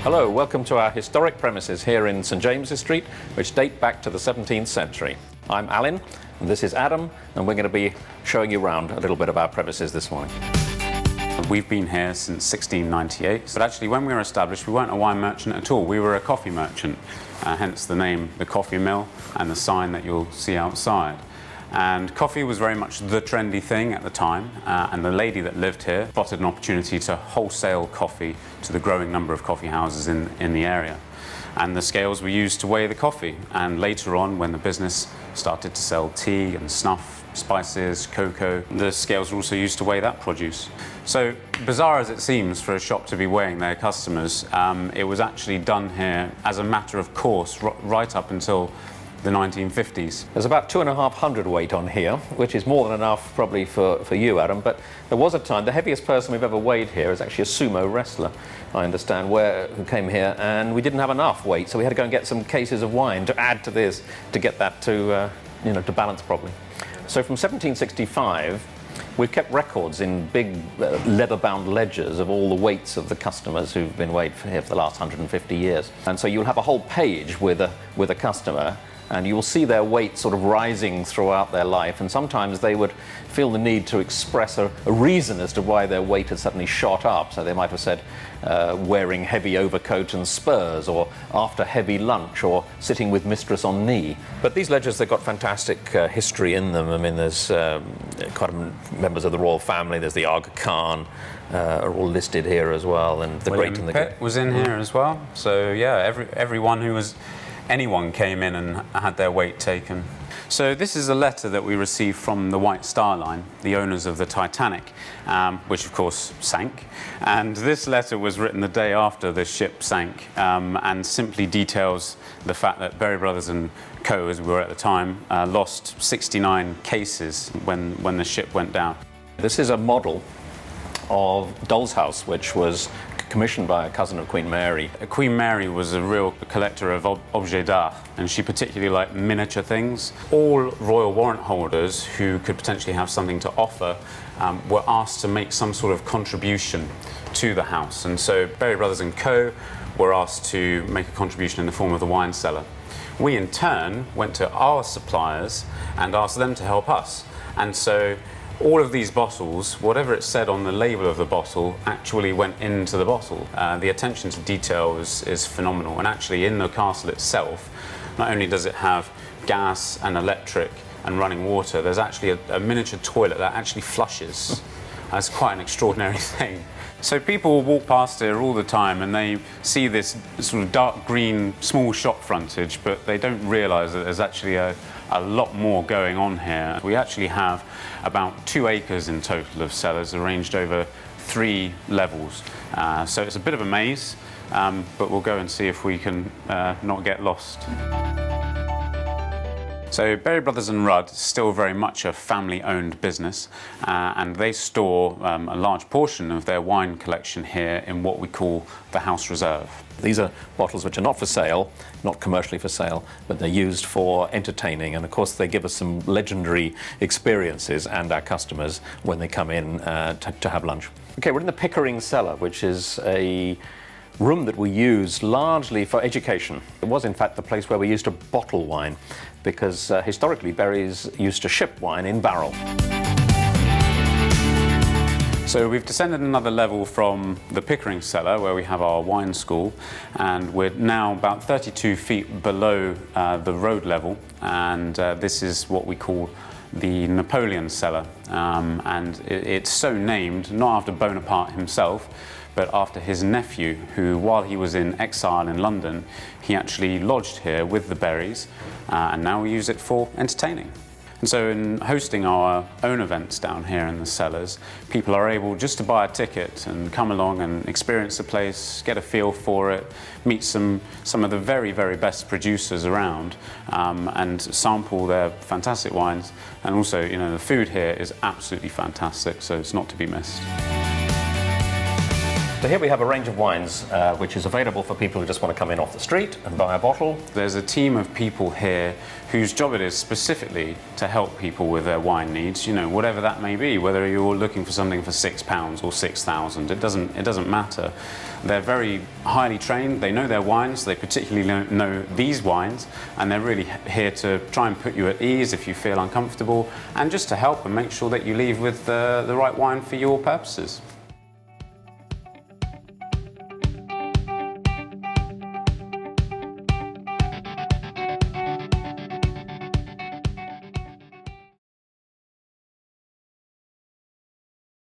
Hello, welcome to our historic premises here in St James's Street, which date back to the 17th century. I'm Alun, and this is Adam, and we're going to be showing you around a little bit of our premises this morning. We've been here since 1698, but actually when we were established we weren't a wine merchant at all, we were a coffee merchant, hence the name, the coffee mill, and the sign that you'll see outside. And coffee was very much the trendy thing at the time, and the lady that lived here spotted an opportunity to wholesale coffee to the growing number of coffee houses in the area. And the scales were used to weigh the coffee, and later on when the business started to sell tea and snuff, spices, cocoa, the scales were also used to weigh that produce. So bizarre as it seems for a shop to be weighing their customers, it was actually done here as a matter of course right up until the 1950s. There's about 2,500 weight on here, which is more than enough probably for you, Adam, but there was a time, the heaviest person we've ever weighed here is actually a sumo wrestler, I understand, who came here, and we didn't have enough weight, so we had to go and get some cases of wine to add to this to get that to balance properly. So from 1765, we've kept records in big leather-bound ledgers of all the weights of the customers who've been weighed here for the last 150 years. And so you'll have a whole page with a customer, and you will see their weight sort of rising throughout their life, and sometimes they would feel the need to express a reason as to why their weight had suddenly shot up. So they might have said wearing heavy overcoat and spurs, or after heavy lunch, or sitting with mistress on knee. But these ledgers, they've got fantastic history in them. I mean, there's quite members of the royal family, there's the Aga Khan, are all listed here as well, and the William great and the Pitt good was in here as well. So yeah, anyone came in and had their weight taken. So this is a letter that we received from the White Star Line, the owners of the Titanic, which of course sank. And this letter was written the day after the ship sank, and simply details the fact that Berry Brothers and Co., as we were at the time, lost 69 cases when the ship went down. This is a model of Doll's House, which was commissioned by a cousin of Queen Mary. Queen Mary was a real collector of objets d'art, and she particularly liked miniature things. All royal warrant holders who could potentially have something to offer were asked to make some sort of contribution to the house. And so Berry Brothers and Co. were asked to make a contribution in the form of the wine cellar. We in turn went to our suppliers and asked them to help us. And so all of these bottles, whatever it said on the label of the bottle, actually went into the bottle. The attention to detail is phenomenal, and actually in the castle itself, not only does it have gas and electric and running water, there's actually a miniature toilet that actually flushes. That's quite an extraordinary thing. So people will walk past here all the time and they see this sort of dark green small shop frontage, but they don't realise that there's actually a lot more going on here. We actually have about 2 acres in total of cellars arranged over 3 levels. So it's a bit of a maze, but we'll go and see if we can not get lost. So Berry Brothers and Rudd is still very much a family-owned business, and they store a large portion of their wine collection here in what we call the House Reserve. These are bottles which are not for sale, not commercially for sale, but they're used for entertaining, and of course they give us some legendary experiences and our customers when they come in to have lunch. Okay, we're in the Pickering Cellar, which is a room that we use largely for education. It was in fact the place where we used to bottle wine, because historically Berry's used to ship wine in barrel. So we've descended another level from the Pickering Cellar, where we have our wine school, and we're now about 32 feet below the road level, and this is what we call the Napoleon Cellar, and it's so named not after Bonaparte himself, but after his nephew, who, while he was in exile in London, he actually lodged here with the Berries, and now we use it for entertaining. And so in hosting our own events down here in the cellars, people are able just to buy a ticket and come along and experience the place, get a feel for it, meet some of the very, very best producers around, and sample their fantastic wines. And also, the food here is absolutely fantastic, so it's not to be missed. So here we have a range of wines which is available for people who just want to come in off the street and buy a bottle. There's a team of people here whose job it is specifically to help people with their wine needs, you know, whatever that may be, whether you're looking for something for £6 or 6,000, it doesn't matter. They're very highly trained, they know their wines, they particularly know these wines, and they're really here to try and put you at ease if you feel uncomfortable, and just to help and make sure that you leave with the right wine for your purposes.